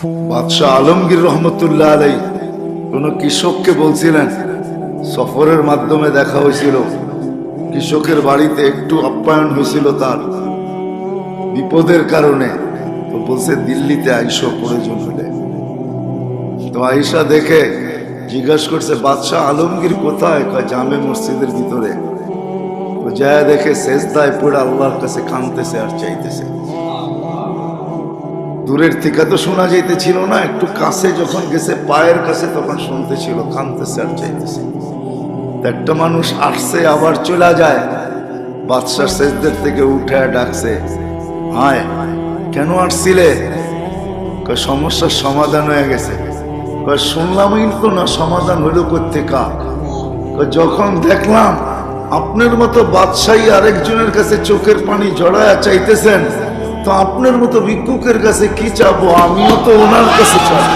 বাদশাহ আলমগীর রহমতুল্লাহ আলাই কোন কৃষককে বলছিলেন, সফরের মাধ্যমে দেখা হয়েছিল, কৃষকের বাড়িতে একটু আপ্যায়ন হয়েছিল তার বিপদের কারণে, তো বলছে দিল্লিতে আইসো প্রয়োজন হলে। তো আইসা দেখে জিজ্ঞাসা করছে বাদশাহ আলমগীর কোথায়? কয় জামে মসজিদের ভিতরে। তো যায় দেখে সেজদায় পড়ে আল্লাহর কাছে কাঁদতেছে আর চাইতেছে। দূরের থেকে তো শোনা যাইতেছিল না, একটু কাছে যখন গেছে পায়ের কাছে তখন শুনতেছিল কাঁদতেছে আর চাইতেছে। একটা মানুষ আসছে আবার চলে যায়, বাদশার সেজদের থেকে উঠে ডাকছে, হায় কেন আসছিলে? কয় সমস্যার সমাধান হয়ে গেছে। কয় শুনলামই তো না, সমাধান হইল কোত্থেকা? যখন দেখলাম আপনার মতো বাদশাহী আরেকজনের কাছে চোখের পানি জড়ায়া চাইতেছেন, তো আপনার মতো ভিক্ষুকের কাছে কি চাবো, আমিও তো ওনার কাছে চাই।